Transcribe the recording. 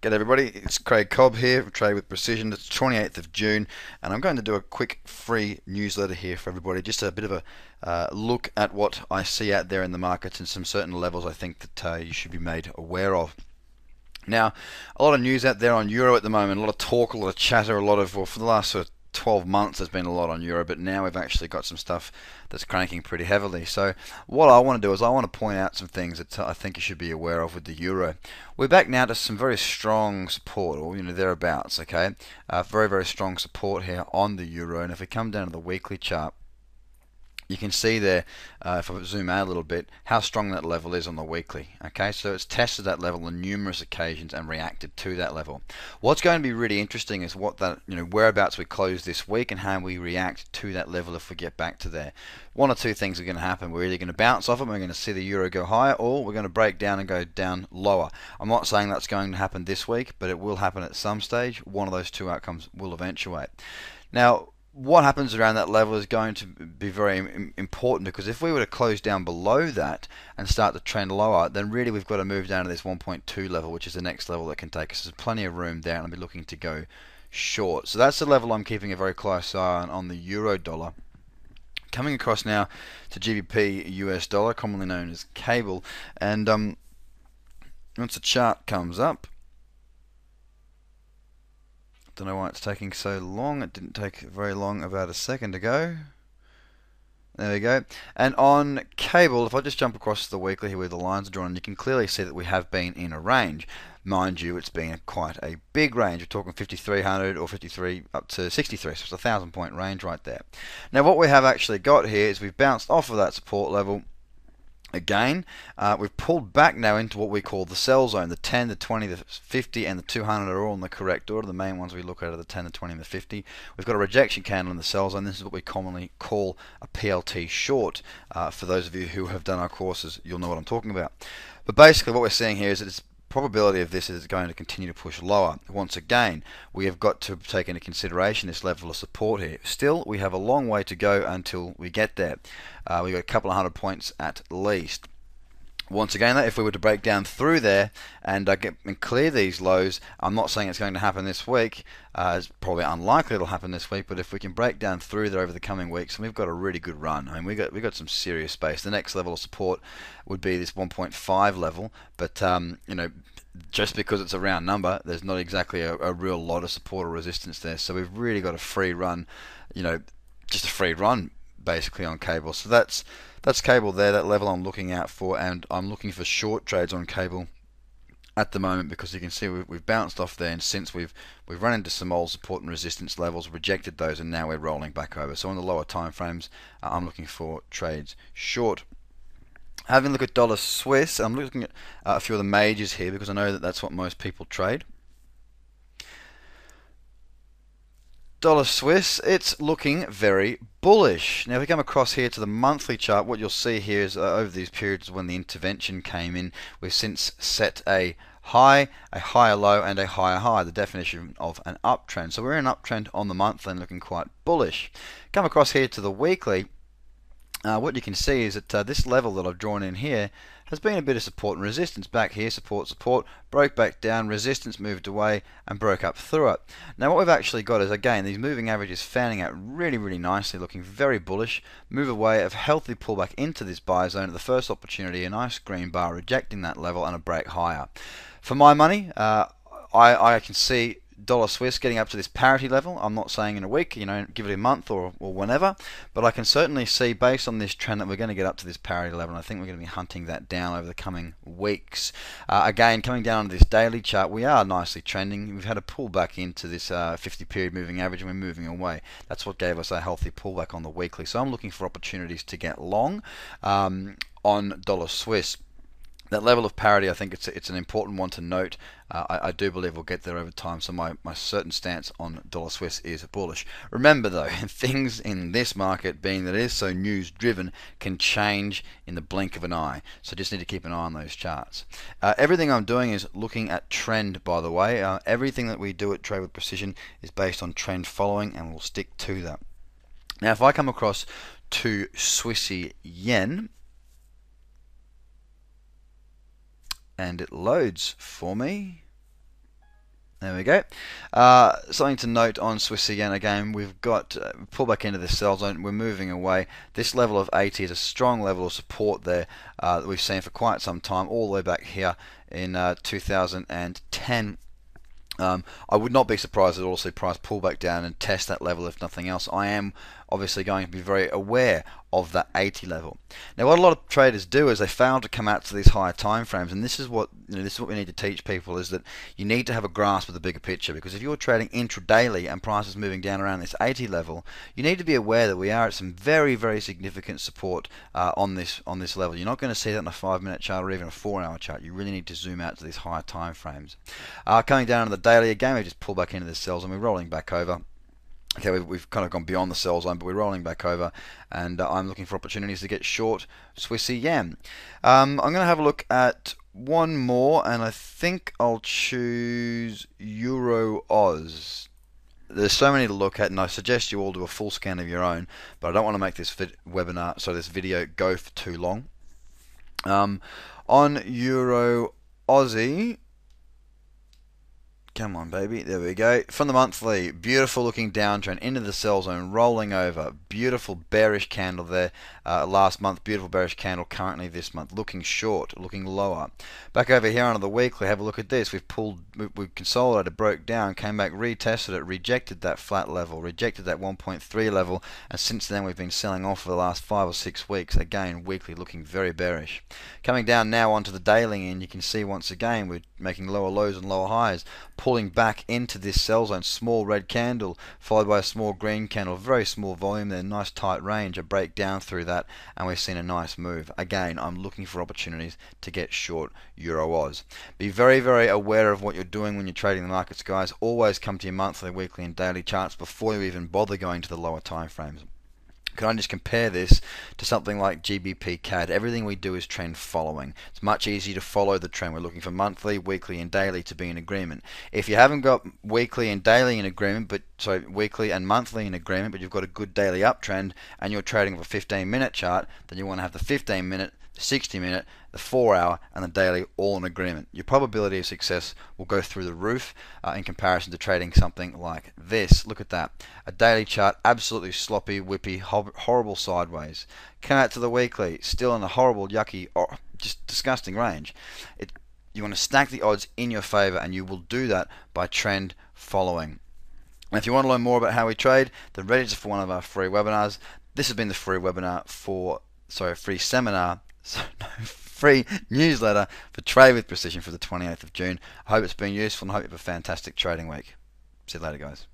G'day everybody, it's Craig Cobb here from Trade with Precision. It's 28th of June and I'm going to do a quick free newsletter here for everybody. Just a bit of a look at what I see out there in the markets and some certain levels I think that you should be made aware of. Now, a lot of news out there on Euro at the moment, a lot of talk, a lot of chatter, well, for the last sort of 12 months there's been a lot on Euro, but now we've actually got some stuff that's cranking pretty heavily. So what I want to do is I want to point out some things that I think you should be aware of with the Euro. We're back now to some very strong support, or thereabouts, okay? Very, very strong support here on the Euro, and if we come down to the weekly chart, you can see there, if I zoom out a little bit, how strong that level is on the weekly. Okay, so it's tested that level on numerous occasions and reacted to that level. What's going to be really interesting is what that, whereabouts we close this week and how we react to that level if we get back to there. One or two things are going to happen. We're either going to bounce off it and we're going to see the Euro go higher, or we're going to break down and go down lower. I'm not saying that's going to happen this week, but it will happen at some stage. One of those two outcomes will eventuate. Now, what happens around that level is going to be very important, because if we were to close down below that and start to trend lower, then really we've got to move down to this 1.2 level, which is the next level that can take us. There's plenty of room there, and I'll be looking to go short. So that's the level I'm keeping a very close eye on the euro dollar. Coming across now to GBP US dollar, commonly known as cable, and once the chart comes up, don't know why it's taking so long. It didn't take very long about a second ago. There we go. And on cable, if I just jump across the weekly here where the lines are drawn, you can clearly see that we have been in a range. Mind you, it's been quite a big range. We're talking 5,300 or 53 up to 63, so it's a 1,000-point range right there. Now what we have actually got here is we've bounced off of that support level. Again, we've pulled back now into what we call the sell zone. The 10, the 20, the 50, and the 200 are all in the correct order. The main ones we look at are the 10, the 20, and the 50. We've got a rejection candle in the sell zone. This is what we commonly call a PLT short. For those of you who have done our courses, you'll know what I'm talking about. But basically what we're seeing here is that it's probability of this is going to continue to push lower. Once again, we have got to take into consideration this level of support here. Still, we have a long way to go until we get there. We've got a couple of hundred points at least. Once again, if we were to break down through there and clear these lows, I'm not saying it's going to happen this week. It's probably unlikely it'll happen this week, but if we can break down through there over the coming weeks, we've got a really good run. I mean, we got some serious space. The next level of support would be this 1.5 level, but just because it's a round number, there's not exactly a real lot of support or resistance there. So we've really got a free run, just a free run basically on cable. So that's cable there, that level I'm looking out for, and I'm looking for short trades on cable at the moment, because you can see we've bounced off there, and since we've run into some old support and resistance levels, rejected those, and now we're rolling back over. So on the lower time frames, I'm looking for trades short. Having a look at dollar Swiss, I'm looking at a few of the majors here because I know that that's what most people trade. Dollar Swiss, it's looking very bullish. Now if we come across here to the monthly chart, what you'll see here is over these periods when the intervention came in, we've since set a high, a higher low, and a higher high, the definition of an uptrend. So we're in an uptrend on the monthly and looking quite bullish. Come across here to the weekly, what you can see is that this level that I've drawn in here has been a bit of support and resistance. Back here, support, broke back down, resistance moved away and broke up through it. Now what we've actually got is, again, these moving averages fanning out really, really nicely, looking very bullish. Move away, a healthy pullback into this buy zone at the first opportunity, a nice green bar rejecting that level and a break higher. For my money, I can see dollar Swiss getting up to this parity level. I'm not saying in a week, give it a month or whenever, but I can certainly see based on this trend that we're going to get up to this parity level, and I think we're going to be hunting that down over the coming weeks. Again, coming down to this daily chart, we are nicely trending. We've had a pullback into this 50 period moving average, and we're moving away. That's what gave us a healthy pullback on the weekly. So I'm looking for opportunities to get long on dollar Swiss. That level of parity, I think it's an important one to note. I do believe we'll get there over time, so my certain stance on dollar Swiss is bullish. Remember though, things in this market, being that it is so news driven, can change in the blink of an eye, so just need to keep an eye on those charts. Everything I'm doing is looking at trend, by the way. Everything that we do at Trade with Precision is based on trend following, and we'll stick to that. Now if I come across to Swissy yen, and it loads for me. There we go. Something to note on Swiss again, we've got pull back into this sell zone. We're moving away. This level of 80 is a strong level of support there that we've seen for quite some time, all the way back here in 2010. I would not be surprised at all to see price pull back down and test that level if nothing else. I am obviously going to be very aware of that 80 level. Now, what a lot of traders do is they fail to come out to these higher time frames, and this is what this is what we need to teach people, is that you need to have a grasp of the bigger picture, because if you're trading intradaily and price is moving down around this 80 level, you need to be aware that we are at some very, very significant support on this level. You're not going to see that in a 5-minute chart or even a 4-hour chart. You really need to zoom out to these higher time frames. Coming down to the daily again, we just pull back into the sells and we're rolling back over. Okay, we've kind of gone beyond the sell zone, but we're rolling back over, and I'm looking for opportunities to get short Swissy yen. I'm going to have a look at one more, and I think I'll choose Euro Oz. There's so many to look at, and I suggest you all do a full scan of your own, but I don't want to make this this video go for too long. On Euro Aussie, come on, baby. There we go. From the monthly, beautiful looking downtrend into the sell zone, rolling over. Beautiful bearish candle there last month. Beautiful bearish candle currently this month. Looking short, looking lower. Back over here on the weekly, have a look at this. We've consolidated, broke down, came back, retested it, rejected that flat level, rejected that 1.3 level, and since then we've been selling off for the last 5 or 6 weeks. Again, weekly looking very bearish. Coming down now onto the daily, and you can see once again we're making lower lows and lower highs, pulling back into this sell zone. Small red candle followed by a small green candle, very small volume there, nice tight range, a break down through that, and we've seen a nice move. Again, I'm looking for opportunities to get short Euro Oz. Be very, very aware of what you're doing when you're trading the markets, guys. Always come to your monthly, weekly and daily charts before you even bother going to the lower time frames. Can I just compare this to something like GBP CAD? Everything we do is trend following. It's much easier to follow the trend. We're looking for monthly, weekly and daily to be in agreement. If you haven't got weekly and daily in agreement, weekly and monthly in agreement, but you've got a good daily uptrend and you're trading with a 15-minute chart, then you want to have the 15-minute, the 60-minute, the 4-hour and the daily all in agreement. Your probability of success will go through the roof in comparison to trading something like this. Look at that. A daily chart, absolutely sloppy, whippy, horrible sideways. Come out to the weekly, still in a horrible, yucky, just disgusting range. You want to stack the odds in your favor, and you will do that by trend following. And if you want to learn more about how we trade, then register for one of our free webinars. This has been the free webinar free seminar, free newsletter for Trade with Precision for the 28th of June. I hope it's been useful and I hope you have a fantastic trading week. See you later, guys.